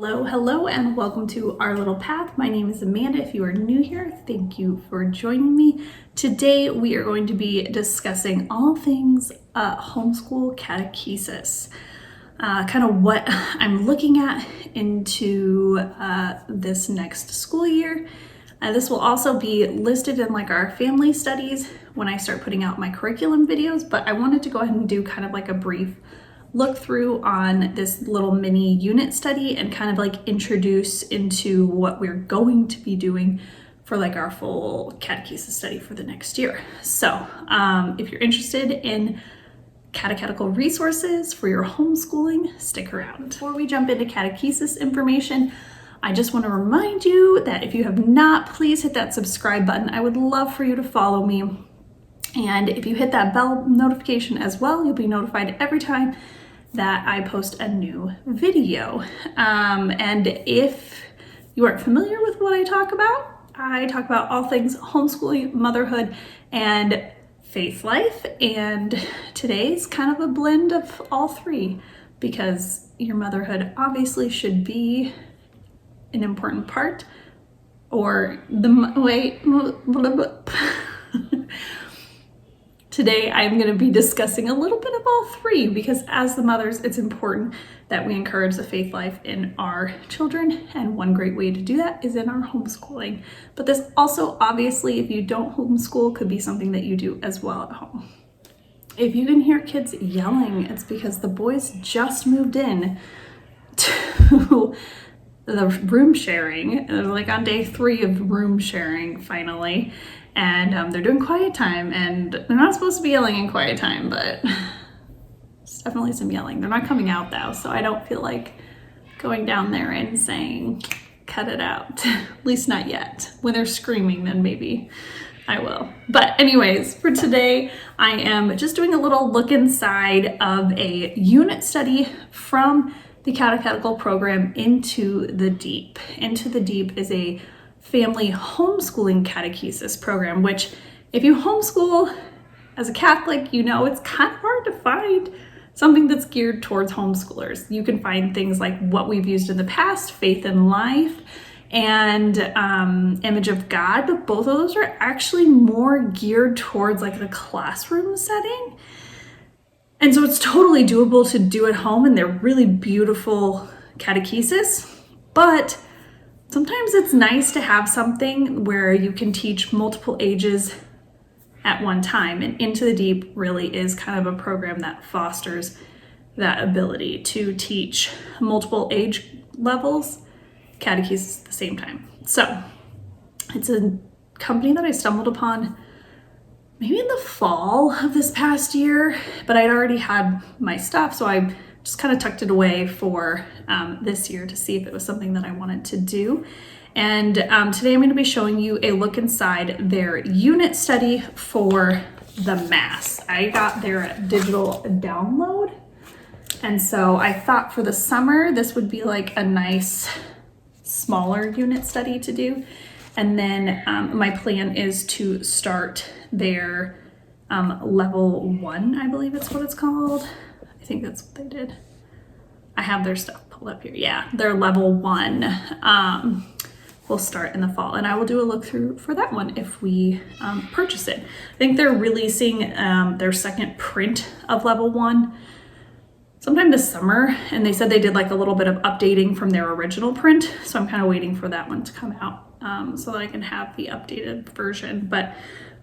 Hello, and welcome to Our Little Path. My name is Amanda. If you are new here, thank you for joining me. Today, we are going to be discussing all things homeschool catechesis, kind of what I'm looking at into this next school year. This will also be listed in like our family studies when I start putting out my curriculum videos, but I wanted to go ahead and do kind of like a brief look through on this little mini unit study and kind of like introduce into what we're going to be doing for like our full catechesis study for the next year. So if you're interested in catechetical resources for your homeschooling, stick around. Before we jump into catechesis information, I just want to remind you that if you have not, please hit that subscribe button. I would love for you to follow me. And if you hit that bell notification as well, you'll be notified every time that I post a new video. And if you aren't familiar with what I talk about all things homeschooling, motherhood, and faith life. And today's kind of a blend of all three because your motherhood obviously should be an important part, or Today, I'm going to be discussing a little bit of all three because as the mothers, it's important that we encourage the faith life in our children. And one great way to do that is in our homeschooling. But this also, obviously, if you don't homeschool, could be something that you do as well at home. If you can hear kids yelling, it's because the boys just moved in to the room sharing. They're like on day 3 of room sharing finally. And they're doing quiet time, and they're not supposed to be yelling in quiet time, but there's definitely some yelling. They're not coming out though, so I don't feel like going down there and saying, cut it out. At least not yet. When they're screaming, then maybe I will. But anyways, for today, I am just doing a little look inside of a unit study from the catechetical program Into the Deep. Into the Deep is a family homeschooling catechesis program, which if you homeschool as a Catholic, you know it's kind of hard to find something that's geared towards homeschoolers. You can find things like what we've used in the past, Faith and Life, and Image of God, but both of those are actually more geared towards like the classroom setting. And so it's totally doable to do at home, and they're really beautiful catechesis, but sometimes it's nice to have something where you can teach multiple ages at one time, and Into the Deep really is kind of a program that fosters that ability to teach multiple age levels catechesis at the same time. So it's a company that I stumbled upon maybe in the fall of this past year, but I'd already had my stuff, so I just kind of tucked it away for this year to see if it was something that I wanted to do. And today I'm going to be showing you a look inside their unit study for the Mass. I got their digital download, and so I thought for the summer this would be like a nice smaller unit study to do. And then my plan is to start their level 1, I believe it's what it's called. I think that's what they did. I have their stuff pulled up here. Yeah, their level 1 will start in the fall, and I will do a look through for that one if we purchase it. I think they're releasing their second print of level 1 sometime this summer, and they said they did like a little bit of updating from their original print, so I'm kind of waiting for that one to come out so that I can have the updated version. But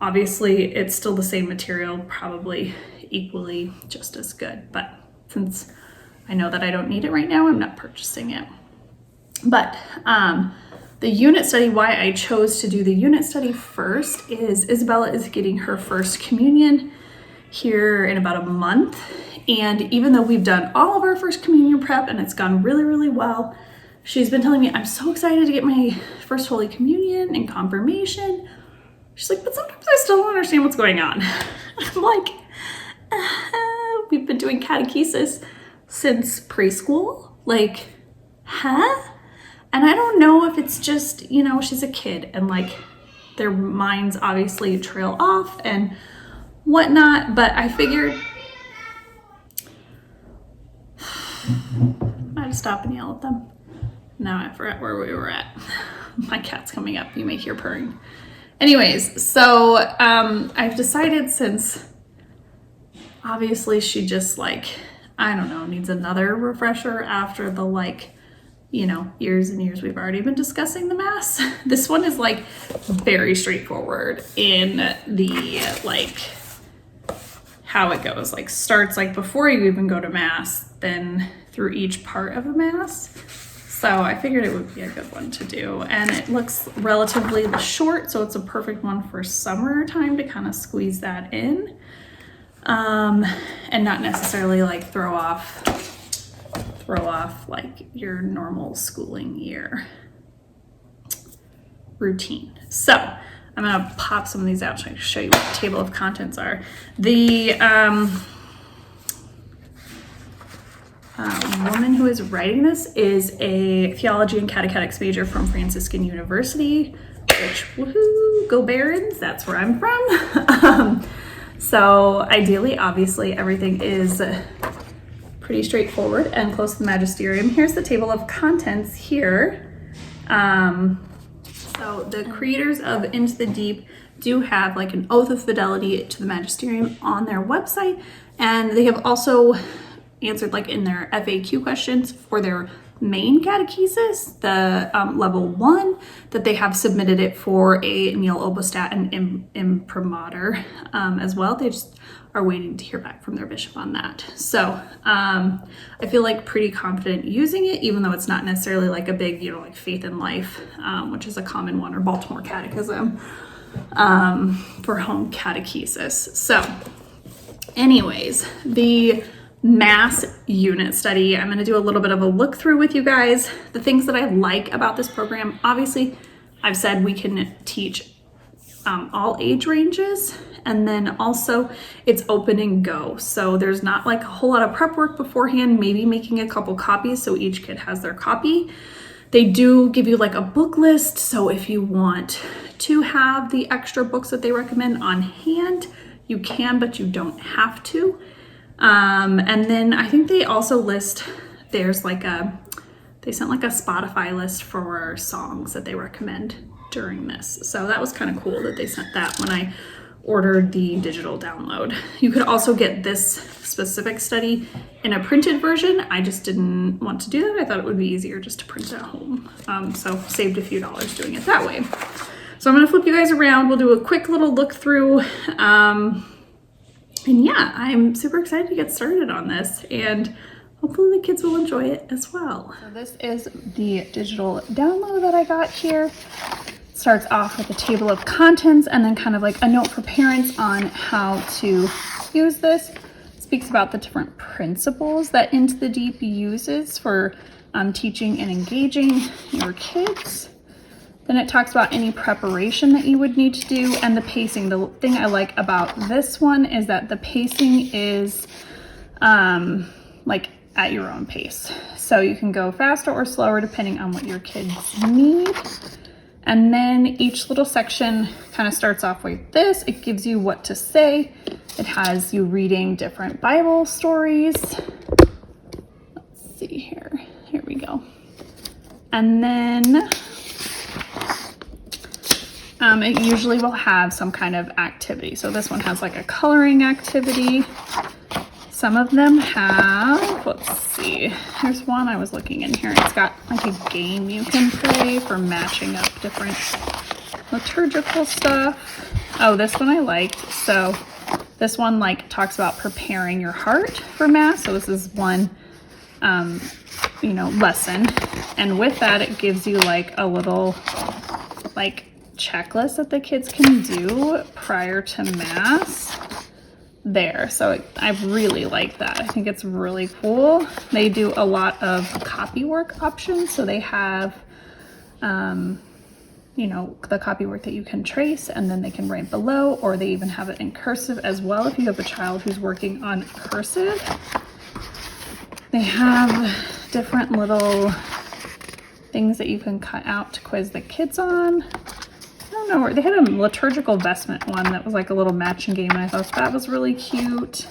obviously it's still the same material, probably equally just as good, but since I know that I don't need it right now, I'm not purchasing it. But the unit study, why I chose to do the unit study first is Isabella is getting her first communion here in about a month. And even though we've done all of our first communion prep and it's gone really, really well, she's been telling me, I'm so excited to get my first Holy Communion and confirmation. She's like, but sometimes I still don't understand what's going on. I'm like, we've been doing catechesis since preschool. Like, huh? And I don't know if it's just, you know, she's a kid and like their minds obviously trail off and whatnot, but I figured I had to stop and yell at them. Now I forgot where we were at. My cat's coming up. You may hear purring. Anyways, so I've decided, since obviously she just like, I don't know, needs another refresher after the years and years we've already been discussing the Mass. This one is like very straightforward in the how it goes. Like starts like before you even go to Mass, then through each part of the Mass. So I figured it would be a good one to do. And it looks relatively short, so it's a perfect one for summertime to kind of squeeze that in. And not necessarily like throw off like your normal schooling year routine. So I'm gonna pop some of these out to show you what the table of contents are. The woman who is writing this is a theology and catechetics major from Franciscan University, which, woohoo, go Barons, that's where I'm from. So ideally, obviously, everything is pretty straightforward and close to the magisterium. Here's the table of contents here. So the creators of Into the Deep do have like an oath of fidelity to the magisterium on their website, and they have also answered like in their FAQ questions for their main catechesis, the level 1, that they have submitted it for a Nil Obostat and imprimatur as well. They just are waiting to hear back from their bishop on that. So I feel like pretty confident using it, even though it's not necessarily like a big, like Faith and Life, which is a common one, or Baltimore Catechism for home catechesis. So anyways, the Mass unit study, I'm going to do a little bit of a look through with you guys. The things that I like about this program, obviously I've said we can teach all age ranges, and then also it's open and go. So there's not like a whole lot of prep work beforehand, maybe making a couple copies so each kid has their copy. They do give you like a book list, so if you want to have the extra books that they recommend on hand, you can, but you don't have to. And then I think they also list, there's like they sent like a Spotify list for songs that they recommend during this. So that was kind of cool that they sent that when I ordered the digital download. You could also get this specific study in a printed version. I just didn't want to do that. I thought it would be easier just to print at home. So saved a few dollars doing it that way. So I'm gonna flip you guys around. We'll do a quick little look through. And yeah, I'm super excited to get started on this, and hopefully the kids will enjoy it as well. So this is the digital download that I got here. It starts off with a table of contents and then kind of like a note for parents on how to use this. It speaks about the different principles that Into the Deep uses for teaching and engaging your kids. Then it talks about any preparation that you would need to do, and the pacing. The thing I like about this one is that the pacing is like at your own pace. So you can go faster or slower depending on what your kids need. And then each little section kind of starts off with this. It gives you what to say. It has you reading different Bible stories. Let's see here. Here we go. And then it usually will have some kind of activity. So this one has like a coloring activity. Some of them have, let's see, there's one I was looking in here. It's got like a game you can play for matching up different liturgical stuff. Oh, this one I liked. So this one like talks about preparing your heart for Mass. So this is one, lesson. And with that, it gives you like a little like checklist that the kids can do prior to Mass there. So I really like that. I think it's really cool. They do a lot of copy work options. So they have, the copy work that you can trace, and then they can write below, or they even have it in cursive as well if you have a child who's working on cursive. They have different little things that you can cut out to quiz the kids on. I don't know, they had a liturgical vestment one that was like a little matching game, and I thought that was really cute.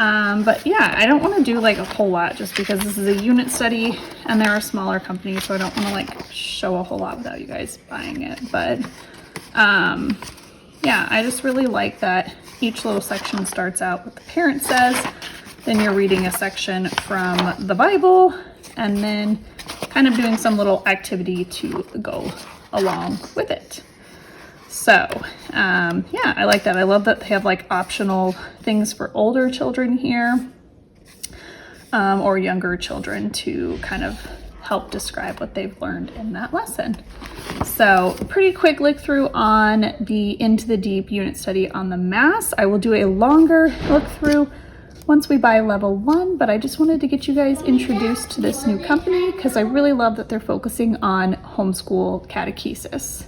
But yeah, I don't want to do like a whole lot just because this is a unit study and they're a smaller company, so I don't want to like show a whole lot without you guys buying it. But yeah, I just really like that each little section starts out with the parent says, then you're reading a section from the Bible, and then kind of doing some little activity to go along with it. So yeah, I like that. I love that they have like optional things for older children here, or younger children to kind of help describe what they've learned in that lesson. So pretty quick look through on the Into the Deep unit study on the Mass. I will do a longer look through once we buy level 1, but I just wanted to get you guys introduced to this new company because I really love that they're focusing on homeschool catechesis.